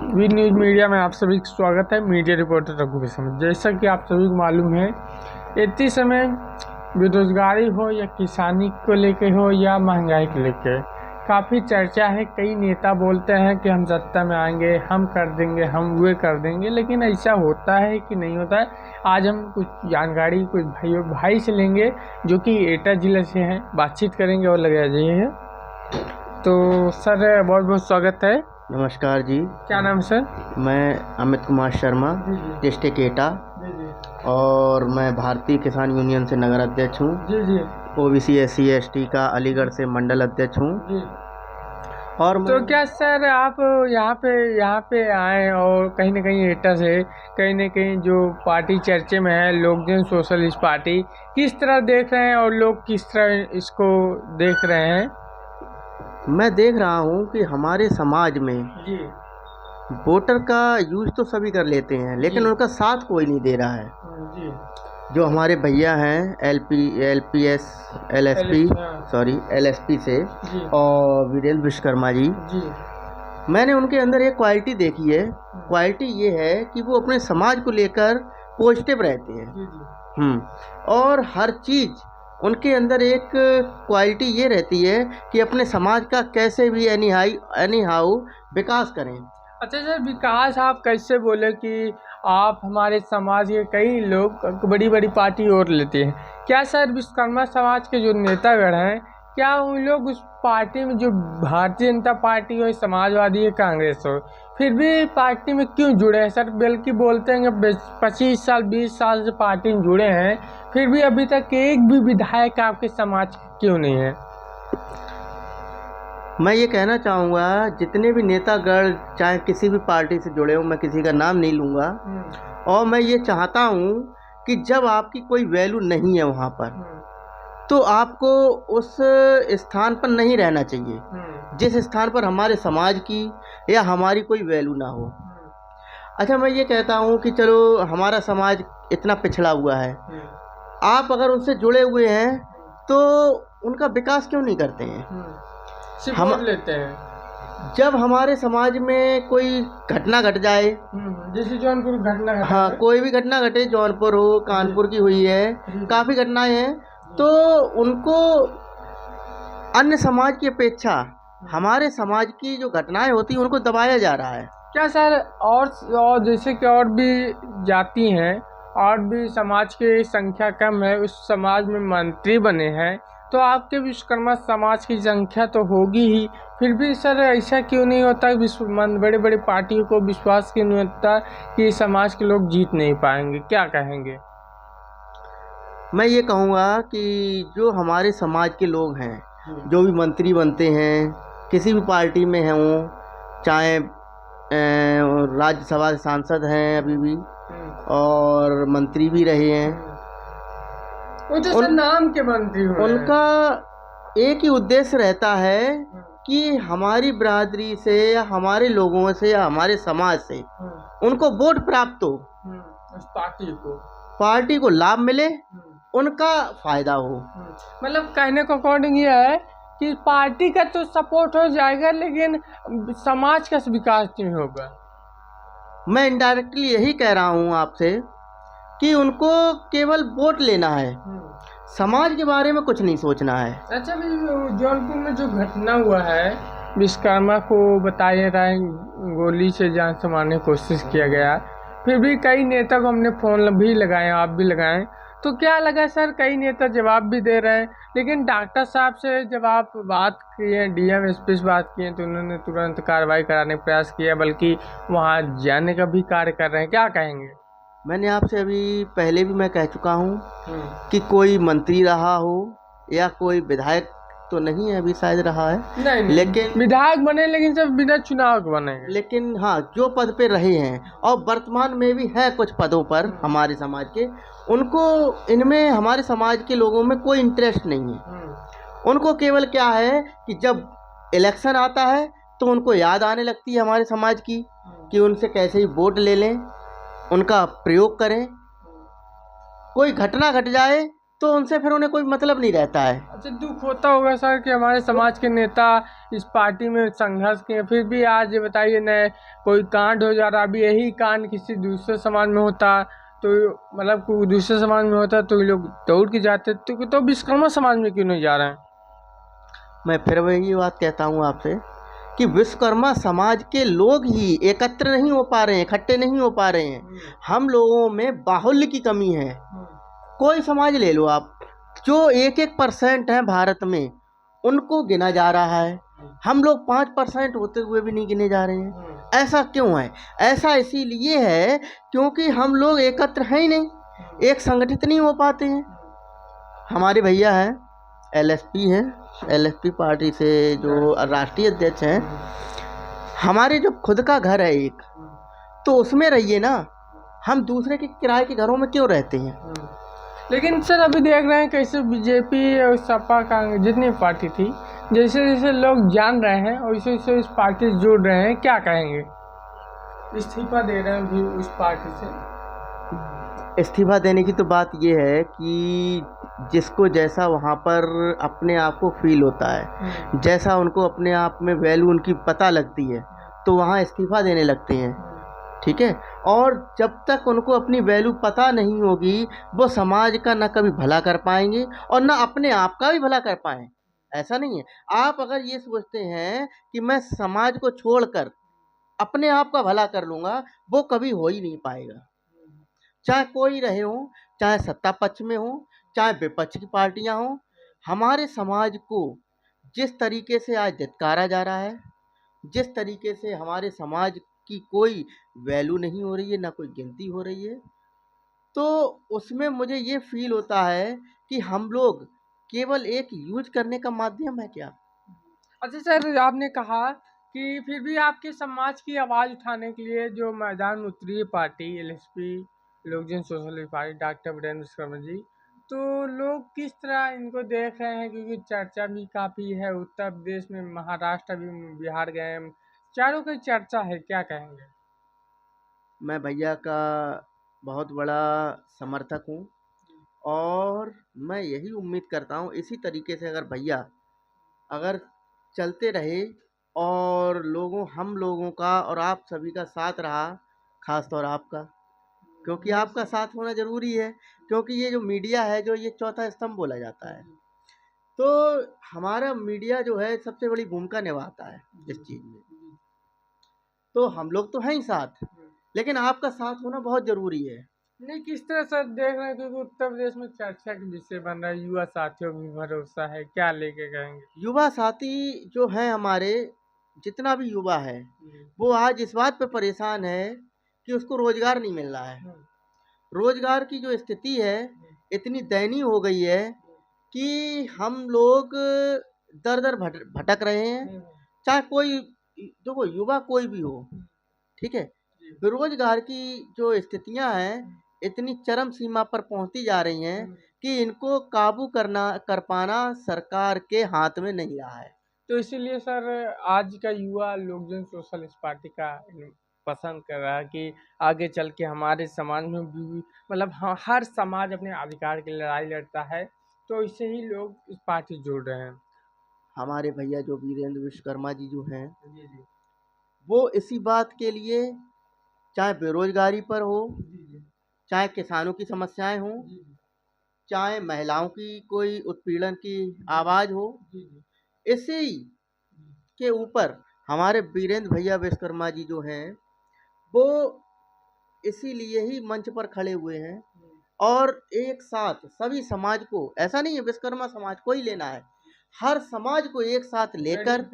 V news media में आप सभी का स्वागत है। Media reporter Raghu Vishwanath. जैसा कि आप सभी को मालूम है, इतने समय बेरोजगारी हो या किसानी को लेके हो या महंगाई को लेके काफ़ी चर्चा है। कई नेता बोलते हैं कि हम सत्ता में आएंगे, हम कर देंगे, हम वो कर देंगे, लेकिन ऐसा होता है कि नहीं होता है। आज हम कुछ जानकारी कुछ भाई से लेंगे जो कि एटा ज़िले से हैं, बातचीत करेंगे और लगा जाइए। तो सर बहुत बहुत स्वागत है। नमस्कार जी। क्या नाम है सर? मैं अमित कुमार शर्मा, डिस्ट्रिक्ट एटा, और मैं भारतीय किसान यूनियन से नगर अध्यक्ष हूँ। ओबीसी SC ST का अलीगढ़ से मंडल अध्यक्ष हूँ। और तो क्या सर आप यहाँ पे आए और कहीं ना कहीं एटा से कहीं ना कहीं जो पार्टी चर्चे में है, लोक जन सोशलिस्ट पार्टी, किस तरह देख रहे हैं और लोग किस तरह इसको देख रहे हैं? मैं देख रहा हूँ कि हमारे समाज में वोटर का यूज तो सभी कर लेते हैं, लेकिन उनका साथ कोई नहीं दे रहा है। जो हमारे भैया हैं LSP से और वीरेंद्र विश्वकर्मा जी, मैंने उनके अंदर एक क्वालिटी देखी है। क्वालिटी ये है कि वो अपने समाज को लेकर पॉजिटिव रहते हैं। और हर चीज़ उनके अंदर एक क्वालिटी ये रहती है कि अपने समाज का कैसे भी एनी हाउ विकास करें। अच्छा सर, विकास आप कैसे बोले कि आप हमारे समाज के कई लोग बड़ी बड़ी पार्टी और लेते हैं। क्या सर विश्वकर्मा समाज के जो नेतागण हैं, क्या उन लोग उस पार्टी में, जो भारतीय जनता पार्टी हो, समाजवादी हो, कांग्रेस हो, फिर भी पार्टी में क्यों जुड़े हैं सर? बल्कि बोलते हैं कि 25 साल 20 साल से पार्टी में जुड़े हैं, फिर भी अभी तक एक भी विधायक आपके समाज क्यों नहीं है? मैं ये कहना चाहूँगा, जितने भी नेतागण चाहे किसी भी पार्टी से जुड़े हो, मैं किसी का नाम नहीं लूँगा, और मैं ये चाहता हूँ कि जब आपकी कोई वैल्यू नहीं है वहाँ पर, तो आपको उस स्थान पर नहीं रहना चाहिए जिस स्थान पर हमारे समाज की या हमारी कोई वैल्यू ना हो। अच्छा, मैं ये कहता हूँ कि चलो हमारा समाज इतना पिछड़ा हुआ है, आप अगर उनसे जुड़े हुए हैं तो उनका विकास क्यों नहीं करते हैं? हम लेते हैं। जब हमारे समाज में कोई घटना घट जाए, जैसे जौनपुर घटना घटा, हाँ, कोई भी घटना घटे, जौनपुर हो, कानपुर की हुई है, काफ़ी घटनाएं हैं, तो उनको अन्य समाज की अपेक्षा हमारे समाज की जो घटनाएं होती हैं उनको दबाया जा रहा है। क्या सर? और जैसे कि और भी जाति हैं और भी समाज की संख्या कम है, उस समाज में मंत्री बने हैं, तो आपके विश्वकर्मा समाज की संख्या तो होगी ही, फिर भी सर ऐसा क्यों नहीं होता? बड़े बड़े पार्टियों को विश्वास क्यों नहीं होता कि समाज के लोग जीत नहीं पाएंगे? क्या कहेंगे? मैं ये कहूँगा कि जो हमारे समाज के लोग हैं, जो भी मंत्री बनते हैं, किसी भी पार्टी में हैं, वो चाहे राज्यसभा सांसद हैं अभी भी, और मंत्री भी रहे हैं, नाम के मंत्री हुए, उनका एक ही उद्देश्य रहता है कि हमारी बिरादरी से या हमारे लोगों से या हमारे समाज से उनको वोट प्राप्त हो, उस पार्टी को लाभ मिले, उनका फायदा हो। मतलब कहने को अकॉर्डिंग ये है कि पार्टी का तो सपोर्ट हो जाएगा, लेकिन समाज का विकास नहीं होगा। मैं इनडायरेक्टली यही कह रहा हूँ आपसे कि उनको केवल वोट लेना है, समाज के बारे में कुछ नहीं सोचना है। अच्छा, जौनपुर में जो घटना हुआ है, विश्वकर्मा को बताया रहा है गोली से जान से मारने की कोशिश किया गया, फिर भी कई नेता को हमने फ़ोन भी लगाए, आप भी लगाएं, तो क्या लगा सर? कई नेता जवाब भी दे रहे हैं, लेकिन डॉक्टर साहब से जब आप बात किए, DM SP से बात किए, तो उन्होंने तुरंत कार्रवाई कराने का प्रयास किया, बल्कि वहाँ जाने का भी कार्य कर रहे हैं। क्या कहेंगे? मैंने आपसे अभी पहले भी मैं कह चुका हूँ कि कोई मंत्री रहा हो या कोई विधायक तो नहीं है अभी, शायद रहा है, नहीं, लेकिन विधायक बने, लेकिन सब बिना चुनाव के बने। लेकिन हाँ, जो पद पे रहे हैं और वर्तमान में भी है कुछ पदों पर हमारे समाज के, उनको इनमें हमारे समाज के लोगों में कोई इंटरेस्ट नहीं है। उनको केवल क्या है कि जब इलेक्शन आता है तो उनको याद आने लगती है हमारे समाज की कि उनसे कैसे ही वोट ले लें, उनका प्रयोग करें। कोई घटना घट जाए तो उनसे फिर उन्हें कोई मतलब नहीं रहता है। अच्छा, दुख होता होगा सर कि हमारे समाज के नेता इस पार्टी में संघर्ष किए, फिर भी आज ये बताइए न कोई कांड हो जा रहा, अभी यही कांड किसी दूसरे समाज में होता तो मतलब कोई दूसरे समाज में होता तो ये लोग दौड़ के जाते, तो विश्वकर्मा समाज में क्यों नहीं जा रहे हैं? मैं फिर वही बात कहता हूँ आपसे कि विश्वकर्मा समाज के लोग ही एकत्र नहीं हो पा रहे हैं, इकट्ठे नहीं हो पा रहे हैं। हम लोगों में बाहुल्य की कमी है। कोई समाज ले लो आप, जो 1% है भारत में, उनको गिना जा रहा है। हम लोग 5% होते हुए भी नहीं गिने जा रहे हैं। ऐसा क्यों है? ऐसा इसीलिए है क्योंकि हम लोग एकत्र हैं ही नहीं, एक संगठित नहीं हो पाते हैं। हमारे भैया हैं, एलएसपी है, एलएसपी पार्टी से जो राष्ट्रीय अध्यक्ष हैं, हमारे जो खुद का घर है एक, तो उसमें रहिए ना, हम दूसरे के किराए के घरों में क्यों रहते हैं? लेकिन सर अभी देख रहे हैं कैसे बीजेपी और सपा कांग्रेस जितनी पार्टी थी, जैसे जैसे लोग जान रहे हैं और वैसे वैसे इस पार्टी से जुड़ रहे हैं, क्या कहेंगे? इस्तीफा दे रहे हैं भी उस पार्टी से। इस्तीफा देने की तो बात ये है कि जिसको जैसा वहाँ पर अपने आप को फील होता है, जैसा उनको अपने आप में वैल्यू उनकी पता लगती है, तो वहाँ इस्तीफा देने लगते हैं। ठीक है, और जब तक उनको अपनी वैल्यू पता नहीं होगी, वो समाज का ना कभी भला कर पाएंगे और ना अपने आप का भी भला कर पाएँ। ऐसा नहीं है। आप अगर ये सोचते हैं कि मैं समाज को छोड़कर अपने आप का भला कर लूँगा, वो कभी हो ही नहीं पाएगा। चाहे कोई रहे हो, चाहे सत्ता पक्ष में हो, चाहे विपक्ष की पार्टियां हों, हमारे समाज को जिस तरीके से आज धिक्कारा जा रहा है, जिस तरीके से हमारे समाज की कोई वैल्यू नहीं हो रही है, ना कोई गिनती हो रही है, तो उसमें मुझे ये फील होता है कि हम लोग केवल एक यूज करने का माध्यम है क्या? अच्छा सर, आपने कहा कि फिर भी आपके समाज की आवाज़ उठाने के लिए जो मैदान में उतरी है party LSP, Lok Jan socialist party, doctor Virendra Vishwakarma ji, तो लोग किस तरह इनको देख रहे हैं? क्योंकि चर्चा भी काफ़ी है, उत्तर प्रदेश में, महाराष्ट्र भी, बिहार गए, चारों की चर्चा है, क्या कहेंगे? मैं भैया का बहुत बड़ा समर्थक हूँ और मैं यही उम्मीद करता हूँ इसी तरीके से अगर भैया अगर चलते रहे और हम लोगों का और आप सभी का साथ रहा, खास तौर आपका, क्योंकि आपका साथ होना ज़रूरी है, क्योंकि ये जो मीडिया है, जो ये चौथा स्तंभ बोला जाता है, तो हमारा मीडिया जो है सबसे बड़ी भूमिका निभाता है इस चीज़ में। तो हम लोग तो हैं ही साथ, लेकिन आपका साथ होना बहुत ज़रूरी है। नहीं, किस तरह से देख रहे हैं? क्योंकि उत्तर प्रदेश में चर्चा का विषय बन रहा है, युवा साथियों में भरोसा है, क्या लेके कहेंगे? युवा साथी जो हैं हमारे, जितना भी युवा है, वो आज इस बात पे परेशान है कि उसको रोज़गार नहीं मिल रहा है। रोज़गार की जो स्थिति है इतनी दयनीय हो गई है कि हम लोग दर-दर भटक रहे हैं। चाहे कोई देखो युवा कोई भी हो, ठीक है? बेरोज़गार की जो स्थितियाँ हैं इतनी चरम सीमा पर पहुँचती जा रही हैं कि इनको काबू कर पाना सरकार के हाथ में नहीं रहा है। तो इसीलिए सर आज का युवा लोक जन सोशलिस्ट पार्टी का पसंद कर रहा है कि आगे चल के हमारे समाज में भी मतलब हर समाज अपने अधिकार की लड़ाई लड़ता है, तो इससे ही लोग इस पार्टी से जुड़ रहे हैं। हमारे भैया जो वीरेंद्र विश्वकर्मा जी जो हैं, जी जी वो इसी बात के लिए, चाहे बेरोज़गारी पर हो, जी चाहे किसानों की समस्याएँ हों, जी चाहे महिलाओं की कोई उत्पीड़न की आवाज़ हो, जी जी इसी के ऊपर हमारे वीरेंद्र भैया विश्वकर्मा जी जो हैं, वो इसीलिए ही मंच पर खड़े हुए हैं और एक साथ सभी समाज को, ऐसा नहीं है विश्वकर्मा समाज को ही लेना है, हर समाज को एक साथ लेकर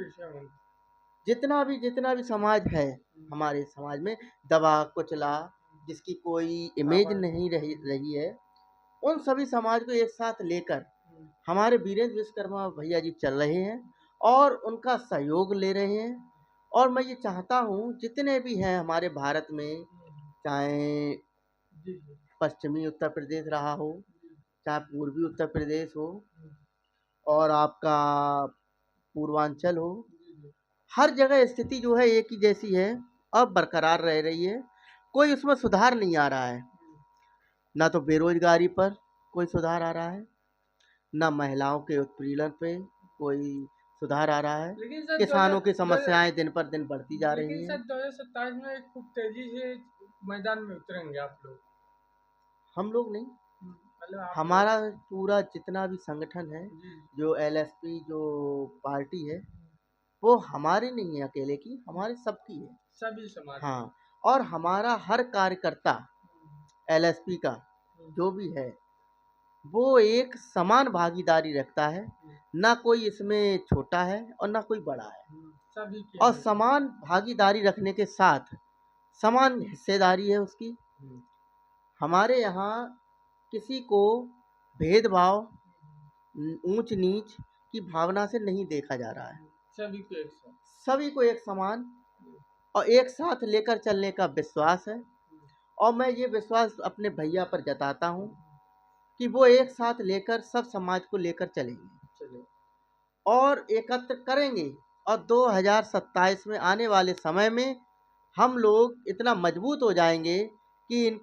जितना भी समाज है हमारे समाज में दबा कुचला, जिसकी कोई इमेज नहीं रही है, उन सभी समाज को एक साथ लेकर हमारे वीरेंद्र विश्वकर्मा भैया जी चल रहे हैं और उनका सहयोग ले रहे हैं। और मैं ये चाहता हूँ जितने भी हैं हमारे भारत में, चाहे पश्चिमी उत्तर प्रदेश रहा हो, चाहे पूर्वी उत्तर प्रदेश हो और आपका पूर्वांचल हो, हर जगह स्थिति जो है एक ही जैसी है, अब बरकरार रह रही है, कोई उसमें सुधार नहीं आ रहा है। ना तो बेरोजगारी पर कोई सुधार आ रहा है, ना महिलाओं के उत्पीड़न पे कोई सुधार आ रहा है। लेकिन सर किसानों की समस्याएं दिन पर दिन बढ़ती जा रही लेकिन हैं। सर 2027 में खूब तेजी से मैदान में उतरेंगे आप लोग। हम लोग नहीं, मतलब आप लोग। हमारा पूरा जितना भी संगठन है, जी जो एलएसपी जो पार्टी है, वो हमारी नहीं है अकेले की, हमारे सबकी है। सभी समाज। हाँ, और हमारा हर कार्यकर्ता एलएसपी का जो भी है, वो एक समान भागीदारी रखता है। ना कोई इसमें छोटा है और ना कोई बड़ा है, सभी के और समान भागीदारी रखने के साथ समान हिस्सेदारी है उसकी। हमारे यहाँ किसी को भेदभाव, ऊंच नीच की भावना से नहीं देखा जा रहा है। सभी को एक साथ, सभी को एक समान और एक साथ लेकर चलने का विश्वास है। और मैं ये विश्वास अपने भैया पर जताता हूँ कि वो एक साथ लेकर सब समाज को लेकर चलेंगे और एकत्र करेंगे। और 2027 में आने वाले समय में हम लोग इतना मजबूत हो जाएंगे कि इन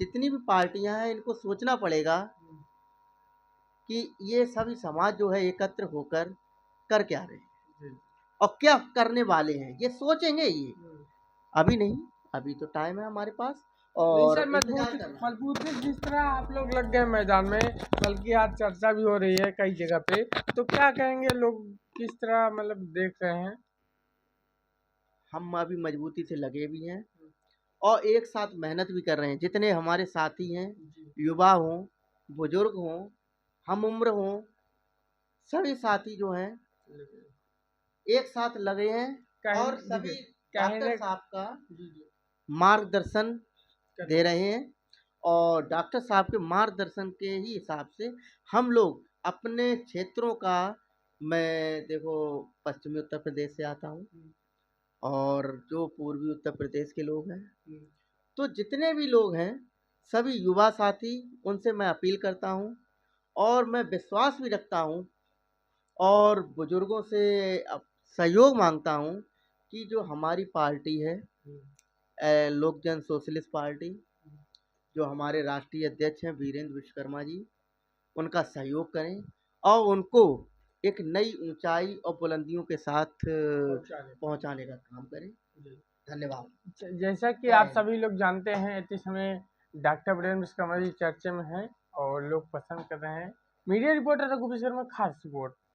जितनी भी पार्टियां हैं, इनको सोचना पड़ेगा कि ये सभी समाज जो है एकत्र होकर कर क्या रहे हैं और क्या करने वाले हैं, ये सोचेंगे। ये अभी नहीं, अभी तो टाइम है हमारे पास और सर मजबूती जिस तरह आप लोग लग गए मैदान में, बल्कि आज चर्चा भी हो रही है कई जगह पे, तो क्या कहेंगे लोग किस तरह मतलब देख रहे हैं? हम अभी मजबूती से लगे भी हैं और एक साथ मेहनत भी कर रहे हैं। जितने हमारे साथी हैं, युवा हों, बुजुर्ग हों, हम उम्र हों, सभी साथी जो हैं एक साथ लगे हैं और सभी डॉक्टर साहब का मार्गदर्शन दे रहे हैं। और डॉक्टर साहब के मार्गदर्शन के ही हिसाब से हम लोग अपने क्षेत्रों का, मैं देखो पश्चिमी उत्तर प्रदेश से आता हूँ और जो पूर्वी उत्तर प्रदेश के लोग हैं, तो जितने भी लोग हैं सभी युवा साथी, उनसे मैं अपील करता हूँ और मैं विश्वास भी रखता हूँ और बुजुर्गों से सहयोग मांगता हूँ कि जो हमारी पार्टी है लोक जन सोशलिस्ट पार्टी, जो हमारे राष्ट्रीय अध्यक्ष हैं वीरेंद्र विश्वकर्मा जी, उनका सहयोग करें और उनको एक नई ऊंचाई और बुलंदियों के साथ पहुंचाने का काम करें। धन्यवाद। जैसा कि आप सभी लोग जानते हैं, इस समय डॉक्टर वीरेंद्र विश्वकर्मा जी चर्चे में हैं और लोग पसंद कर रहे हैं। मीडिया रिपोर्टर रघु विश्वकर्मा, खास रिपोर्ट।